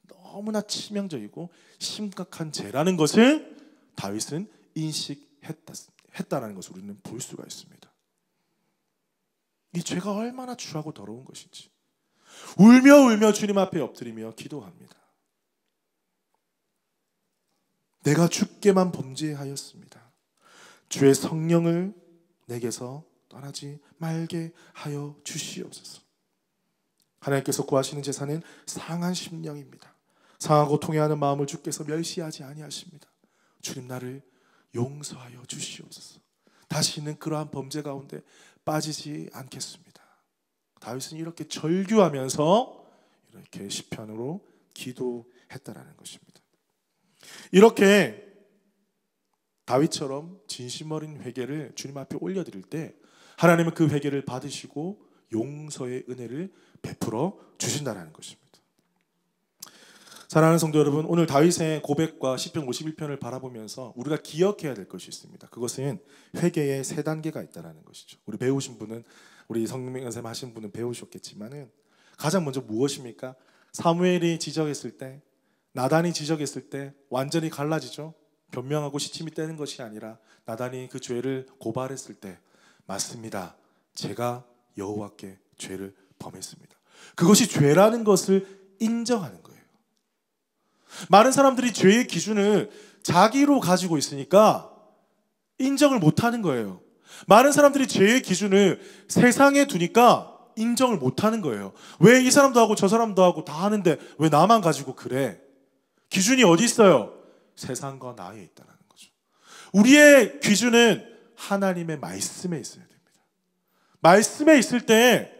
A: 너무나 치명적이고 심각한 죄라는 것을 다윗은 인식했다는 것을 우리는 볼 수가 있습니다. 이 죄가 얼마나 추하고 더러운 것인지 울며 주님 앞에 엎드리며 기도합니다. 내가 주께만 범죄하였습니다. 주의 성령을 내게서 떠나지 말게 하여 주시옵소서. 하나님께서 구하시는 제사는 상한 심령입니다. 상하고 통회하는 마음을 주께서 멸시하지 아니하십니다. 주님, 나를 용서하여 주시옵소서. 다시는 그러한 범죄 가운데 빠지지 않겠습니다. 다윗은 이렇게 절규하면서 이렇게 시편으로 기도했다라는 것입니다. 이렇게 다윗처럼 진심 어린 회개를 주님 앞에 올려드릴 때 하나님은 그 회개를 받으시고 용서의 은혜를 베풀어 주신다는 것입니다. 사랑하는 성도 여러분, 오늘 다윗의 고백과 시편 51편을 바라보면서 우리가 기억해야 될 것이 있습니다. 그것은 회개의 세 단계가 있다는 것이죠. 우리 배우신 분은, 우리 성명 선생님 하신 분은 배우셨겠지만은 가장 먼저 무엇입니까? 사무엘이 지적했을 때, 나단이 지적했을 때 완전히 갈라지죠. 변명하고 시침이 떼는 것이 아니라 나단이 그 죄를 고발했을 때, 맞습니다, 제가 여호와께 죄를 범했습니다. 그것이 죄라는 것을 인정하는 거예요. 많은 사람들이 죄의 기준을 자기로 가지고 있으니까 인정을 못하는 거예요. 많은 사람들이 죄의 기준을 세상에 두니까 인정을 못하는 거예요. 왜 이 사람도 하고 저 사람도 하고 다 하는데 왜 나만 가지고 그래? 기준이 어디 있어요? 세상과 나에 있다는 거죠. 우리의 기준은 하나님의 말씀에 있어야 됩니다. 말씀에 있을 때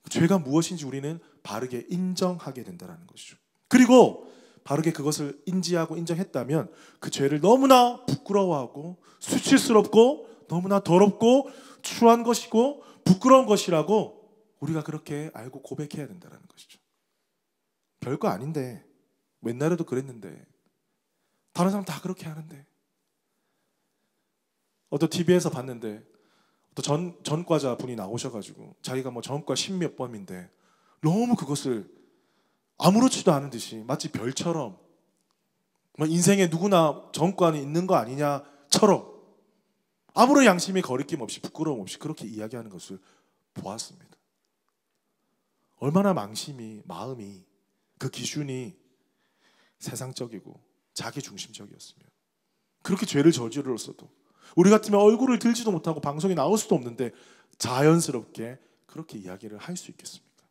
A: 죄가 무엇인지 우리는 바르게 인정하게 된다는 것이죠. 그리고 바르게 그것을 인지하고 인정했다면 그 죄를 너무나 부끄러워하고 수치스럽고 너무나 더럽고 추한 것이고 부끄러운 것이라고 우리가 그렇게 알고 고백해야 된다는 것이죠. 별거 아닌데, 옛날에도 그랬는데, 다른 사람 다 그렇게 하는데. 어떤 TV에서 봤는데 또 전과자 분이 나오셔가지고 자기가 뭐 전과 10몇 범인데 너무 그것을 아무렇지도 않은 듯이 마치 별처럼, 뭐 인생에 누구나 전과는 있는 거 아니냐처럼 아무런 양심의 거리낌 없이 부끄러움 없이 그렇게 이야기하는 것을 보았습니다. 얼마나 망심이, 마음이, 그 기준이 세상적이고 자기중심적이었으면 그렇게 죄를 저질렀어도 우리 같으면 얼굴을 들지도 못하고 방송에 나올 수도 없는데 자연스럽게 그렇게 이야기를 할 수 있겠습니까?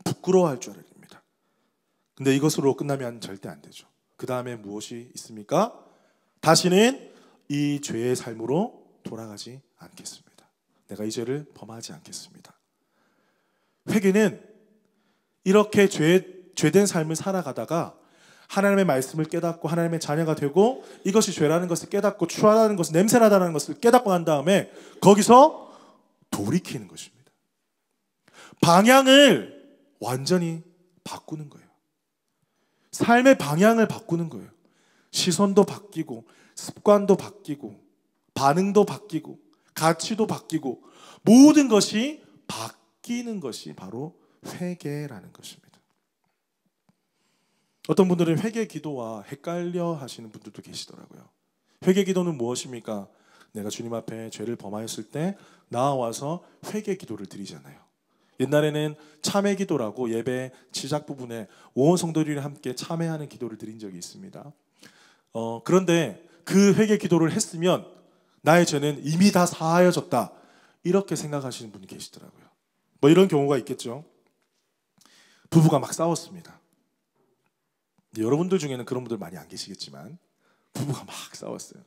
A: 부끄러워할 줄 알아야 됩니다. 근데 이것으로 끝나면 절대 안 되죠. 그 다음에 무엇이 있습니까? 다시는 이 죄의 삶으로 돌아가지 않겠습니다. 내가 이 죄를 범하지 않겠습니다. 회개는 이렇게 죄된 삶을 살아가다가 하나님의 말씀을 깨닫고 하나님의 자녀가 되고 이것이 죄라는 것을 깨닫고 추하다는 것을, 냄새나다는 것을 깨닫고 난 다음에 거기서 돌이키는 것입니다. 방향을 완전히 바꾸는 거예요. 삶의 방향을 바꾸는 거예요. 시선도 바뀌고 습관도 바뀌고 반응도 바뀌고 가치도 바뀌고 모든 것이 바뀌는 것이 바로 회개라는 것입니다. 어떤 분들은 회개 기도와 헷갈려 하시는 분들도 계시더라고요. 회개 기도는 무엇입니까? 내가 주님 앞에 죄를 범하였을 때 나와서 회개 기도를 드리잖아요. 옛날에는 참회 기도라고 예배 시작 부분에 온 성도들이 함께 참회하는 기도를 드린 적이 있습니다. 그런데 그 회개 기도를 했으면 나의 죄는 이미 다 사하여졌다, 이렇게 생각하시는 분이 계시더라고요. 뭐 이런 경우가 있겠죠. 부부가 막 싸웠습니다. 여러분들 중에는 그런 분들 많이 안 계시겠지만 부부가 막 싸웠어요.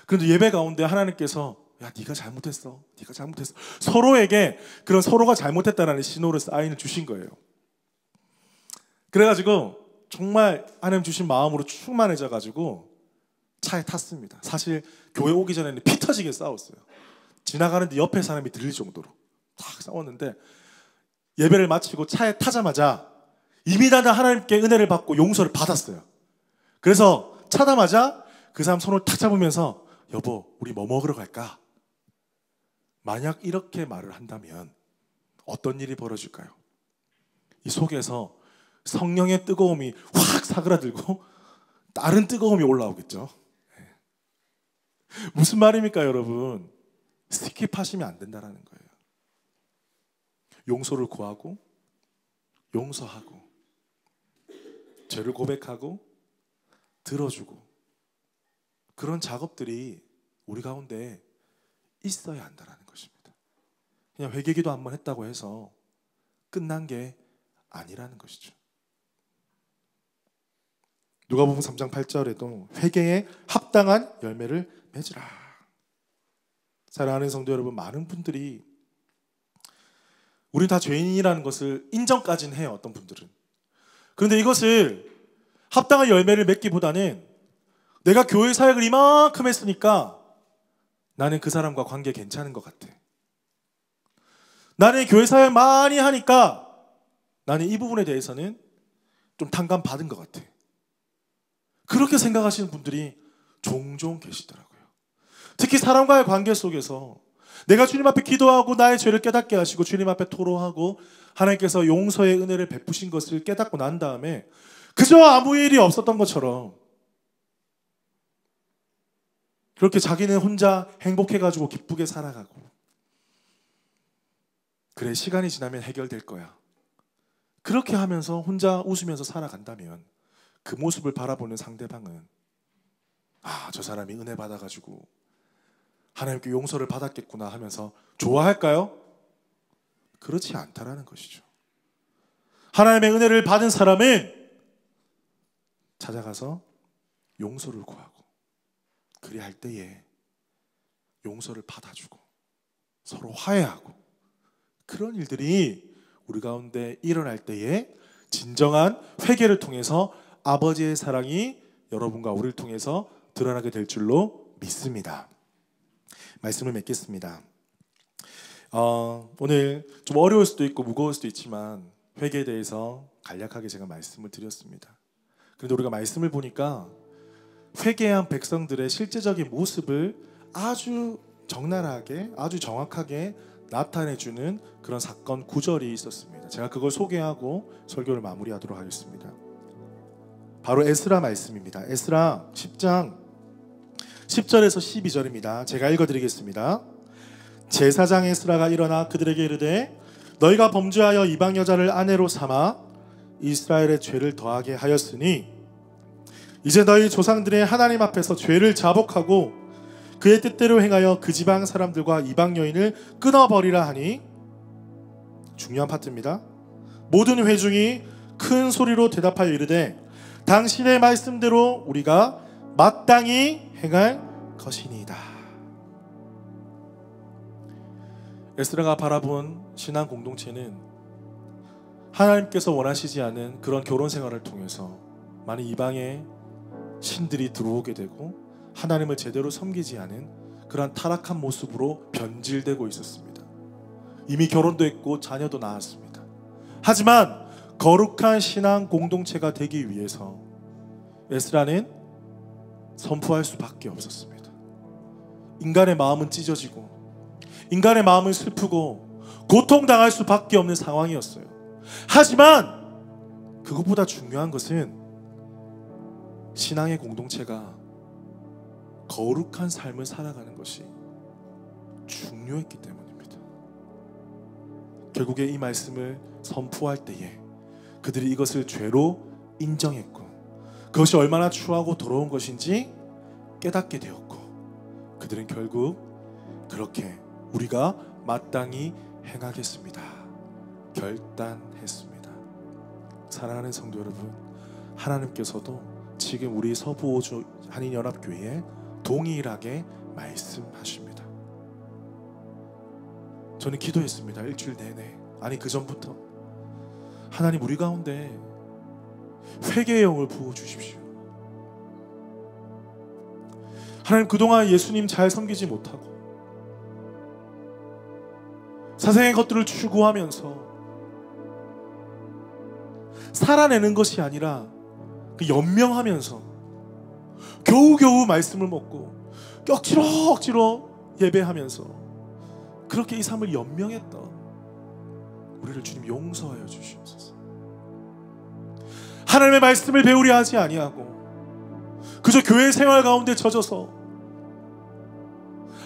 A: 그런데 예배 가운데 하나님께서 야, 네가 잘못했어, 네가 잘못했어, 서로에게 그런 서로가 잘못했다는 신호를 사인을 주신 거예요. 그래가지고 정말 하나님 주신 마음으로 충만해져가지고 차에 탔습니다. 사실 교회 오기 전에는 피 터지게 싸웠어요. 지나가는데 옆에 사람이 들릴 정도로 딱 싸웠는데 예배를 마치고 차에 타자마자 이미 다 하나님께 은혜를 받고 용서를 받았어요. 그래서 차다마자 그 사람 손을 탁 잡으면서 여보, 우리 뭐 먹으러 갈까? 만약 이렇게 말을 한다면 어떤 일이 벌어질까요? 이 속에서 성령의 뜨거움이 확 사그라들고 다른 뜨거움이 올라오겠죠. 무슨 말입니까, 여러분? 스킵하시면 안 된다는 거예요. 용서를 구하고 용서하고 죄를 고백하고 들어주고 그런 작업들이 우리 가운데 있어야 한다는 것입니다. 그냥 회개기도 한번 했다고 해서 끝난 게 아니라는 것이죠. 누가복음 3장 8절에도 회개에 합당한 열매를 맺으라. 사랑하는 성도 여러분, 많은 분들이 우리 다 죄인이라는 것을 인정까지는 해요. 어떤 분들은. 그런데 이것을 합당한 열매를 맺기보다는 내가 교회 사역을 이만큼 했으니까 나는 그 사람과 관계 괜찮은 것 같아. 나는 교회 사역 많이 하니까 나는 이 부분에 대해서는 좀 탕감 받은 것 같아. 그렇게 생각하시는 분들이 종종 계시더라고요. 특히 사람과의 관계 속에서 내가 주님 앞에 기도하고 나의 죄를 깨닫게 하시고 주님 앞에 토로하고 하나님께서 용서의 은혜를 베푸신 것을 깨닫고 난 다음에 그저 아무 일이 없었던 것처럼 그렇게 자기는 혼자 행복해가지고 기쁘게 살아가고 그래 시간이 지나면 해결될 거야. 그렇게 하면서 혼자 웃으면서 살아간다면 그 모습을 바라보는 상대방은 아, 저 사람이 은혜 받아가지고 하나님께 용서를 받았겠구나 하면서 좋아할까요? 그렇지 않다라는 것이죠. 하나님의 은혜를 받은 사람은 찾아가서 용서를 구하고 그리할 때에 용서를 받아주고 서로 화해하고 그런 일들이 우리 가운데 일어날 때에 진정한 회개를 통해서 아버지의 사랑이 여러분과 우리를 통해서 드러나게 될 줄로 믿습니다. 말씀을 맺겠습니다. 오늘 좀 어려울 수도 있고 무거울 수도 있지만 회개에 대해서 간략하게 제가 말씀을 드렸습니다. 그런데 우리가 말씀을 보니까 회개한 백성들의 실제적인 모습을 아주 적나라하게 아주 정확하게 나타내주는 그런 사건 구절이 있었습니다. 제가 그걸 소개하고 설교를 마무리하도록 하겠습니다. 바로 에스라 말씀입니다. 에스라 10장 10절에서 12절입니다. 제가 읽어드리겠습니다. 제사장 에스라가 일어나 그들에게 이르되 너희가 범죄하여 이방 여자를 아내로 삼아 이스라엘의 죄를 더하게 하였으니 이제 너희 조상들의 하나님 앞에서 죄를 자복하고 그의 뜻대로 행하여 그 지방 사람들과 이방 여인을 끊어버리라 하니 중요한 파트입니다. 모든 회중이 큰 소리로 대답하여 이르되 당신의 말씀대로 우리가 마땅히 행할 것이니이다. 에스라가 바라본 신앙 공동체는 하나님께서 원하시지 않은 그런 결혼 생활을 통해서 많은 이방의 신들이 들어오게 되고 하나님을 제대로 섬기지 않은 그런 타락한 모습으로 변질되고 있었습니다. 이미 결혼도 했고 자녀도 낳았습니다. 하지만 거룩한 신앙 공동체가 되기 위해서 에스라는 선포할 수밖에 없었습니다. 인간의 마음은 찢어지고 인간의 마음은 슬프고 고통당할 수밖에 없는 상황이었어요. 하지만 그것보다 중요한 것은 신앙의 공동체가 거룩한 삶을 살아가는 것이 중요했기 때문입니다. 결국에 이 말씀을 선포할 때에 그들이 이것을 죄로 인정했고 그것이 얼마나 추하고 더러운 것인지 깨닫게 되었고 그들은 결국 그렇게 우리가 마땅히 행하겠습니다 결단했습니다. 사랑하는 성도 여러분, 하나님께서도 지금 우리 서부호주 한인연합교회에 동일하게 말씀하십니다. 저는 기도했습니다. 일주일 내내. 아니 그 전부터 하나님 우리 가운데 회개의 영을 부어주십시오. 하나님 그동안 예수님 잘 섬기지 못하고 세상의 것들을 추구하면서 살아내는 것이 아니라 그 연명하면서 겨우겨우 말씀을 먹고 억지로 예배하면서 그렇게 이 삶을 연명했던 우리를 주님 용서하여 주시옵소서. 하나님의 말씀을 배우려 하지 아니하고 그저 교회 생활 가운데 젖어서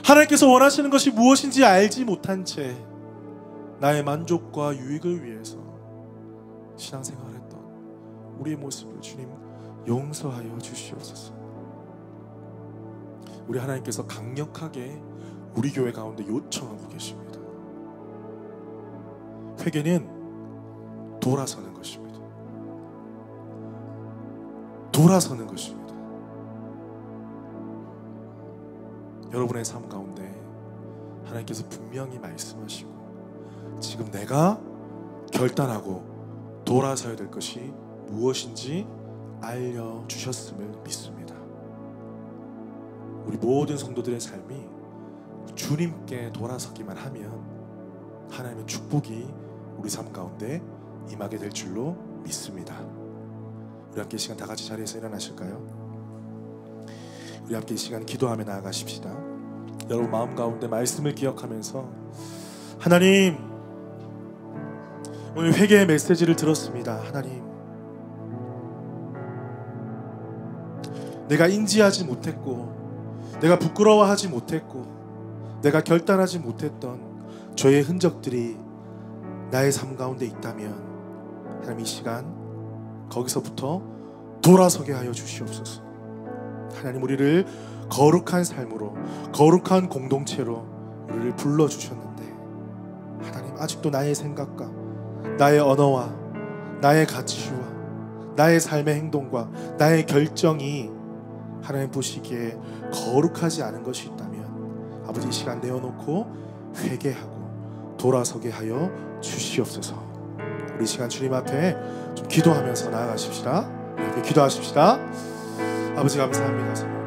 A: 하나님께서 원하시는 것이 무엇인지 알지 못한 채 나의 만족과 유익을 위해서 신앙생활했던 우리의 모습을 주님 용서하여 주시옵소서. 우리 하나님께서 강력하게 우리 교회 가운데 요청하고 계십니다. 회개는 돌아서는 것입니다. 돌아서는 것입니다. 여러분의 삶 가운데 하나님께서 분명히 말씀하시고 지금 내가 결단하고 돌아서야 될 것이 무엇인지 알려주셨음을 믿습니다. 우리 모든 성도들의 삶이 주님께 돌아서기만 하면 하나님의 축복이 우리 삶 가운데 임하게 될 줄로 믿습니다. 우리 함께 이 시간 다 같이 자리에서 일어나실까요? 우리 함께 이 시간 기도하며 나아가십시다. 여러분 마음 가운데 말씀을 기억하면서 하나님, 오늘 회개의 메시지를 들었습니다. 하나님, 내가 인지하지 못했고 내가 부끄러워하지 못했고 내가 결단하지 못했던 죄의 흔적들이 나의 삶 가운데 있다면 하나님 이 시간 거기서부터 돌아서게 하여 주시옵소서. 하나님, 우리를 거룩한 삶으로 거룩한 공동체로 우리를 불러주셨는데 하나님, 아직도 나의 생각과 나의 언어와 나의 가치와 나의 삶의 행동과 나의 결정이 하나님 보시기에 거룩하지 않은 것이 있다면 아버지 이 시간 내어놓고 회개하고 돌아서게 하여 주시옵소서. 우리 시간 주님 앞에 좀 기도하면서 나아가십시다. 이렇게 기도하십시다. 아버지 감사합니다.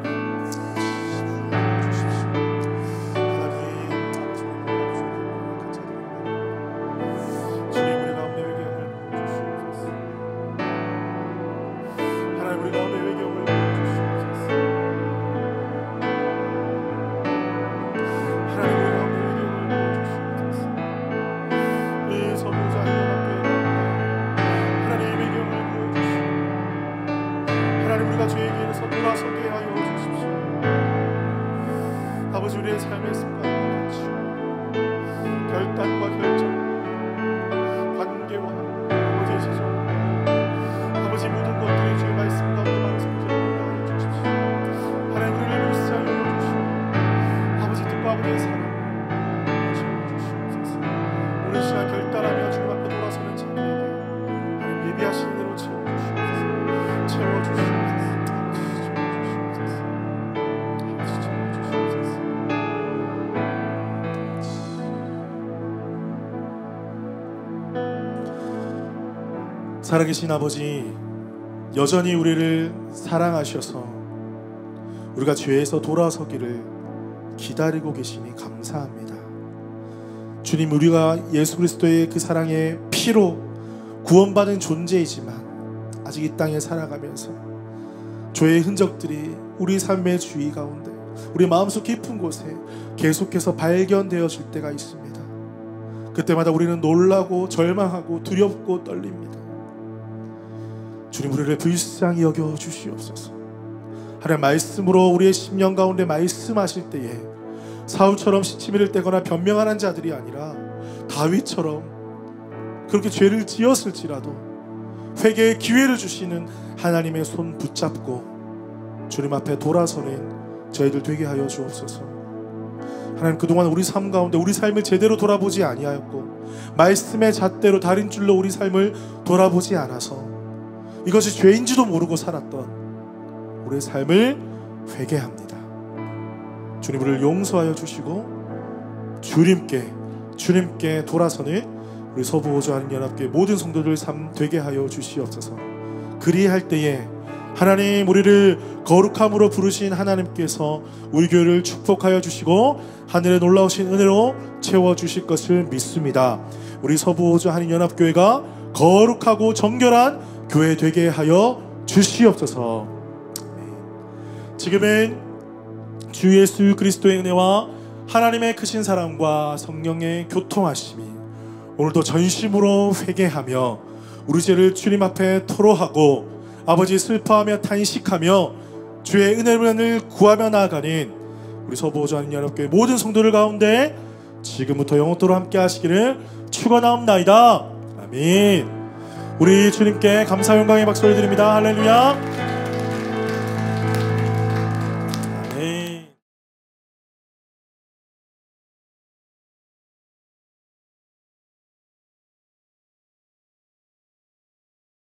A: 아버지, 우리의 삶의 습관과 가치, 결단과 결정, 관계와 아버지의 지정, 아버지 모든 것들이 주의 말씀 가운데 많은 성질을 하여 주십시오. 하나님, 우리를 불쌍히 여겨주시고 아버지 뜻과 아버지의 사랑 주시옵소서. 오늘 시간 결단하며 주님 앞에 돌아서는 자들에게 하나님 예비하신 대로 채워주시옵소서. 채워주시옵소서. 살아계신 아버지, 여전히 우리를 사랑하셔서 우리가 죄에서 돌아서기를 기다리고 계시니 감사합니다. 주님, 우리가 예수 그리스도의 그 사랑의 피로 구원받은 존재이지만 아직 이 땅에 살아가면서 죄의 흔적들이 우리 삶의 주위 가운데 우리 마음속 깊은 곳에 계속해서 발견되어질 때가 있습니다. 그때마다 우리는 놀라고 절망하고 두렵고 떨립니다. 주님, 우리를 불쌍히 여겨 주시옵소서. 하나님 말씀으로 우리의 심령 가운데 말씀하실 때에 사울처럼 시치미를 떼거나 변명하는 자들이 아니라 다윗처럼 그렇게 죄를 지었을지라도 회개의 기회를 주시는 하나님의 손 붙잡고 주님 앞에 돌아서는 저희들 되게 하여 주옵소서. 하나님, 그동안 우리 삶 가운데 우리 삶을 제대로 돌아보지 아니하였고 말씀의 잣대로 다린 줄로 우리 삶을 돌아보지 않아서 이것이 죄인지도 모르고 살았던 우리의 삶을 회개합니다. 주님, 우리를 용서하여 주시고 주님께 돌아서는 우리 서부호주하는연합교회 모든 성도들 삶 되게 하여 주시옵소서. 그리할 때에 하나님, 우리를 거룩함으로 부르신 하나님께서 우리 교회를 축복하여 주시고 하늘에 놀라우신 은혜로 채워주실 것을 믿습니다. 우리 서부호주하는연합교회가 거룩하고 정결한 교회 되게 하여 주시옵소서. 지금은 주 예수 그리스도의 은혜와 하나님의 크신 사랑과 성령의 교통하심이 오늘도 전심으로 회개하며 우리 죄를 주님 앞에 토로하고 아버지 슬퍼하며 탄식하며 주의 은혜를 구하며 나아가는 우리 서부호전 연합교회 모든 성도들 가운데 지금부터 영원토록 함께 하시기를 축원하옵나이다. 아멘. 우리 주님께 감사 영광의 박수를 드립니다. 할렐루야.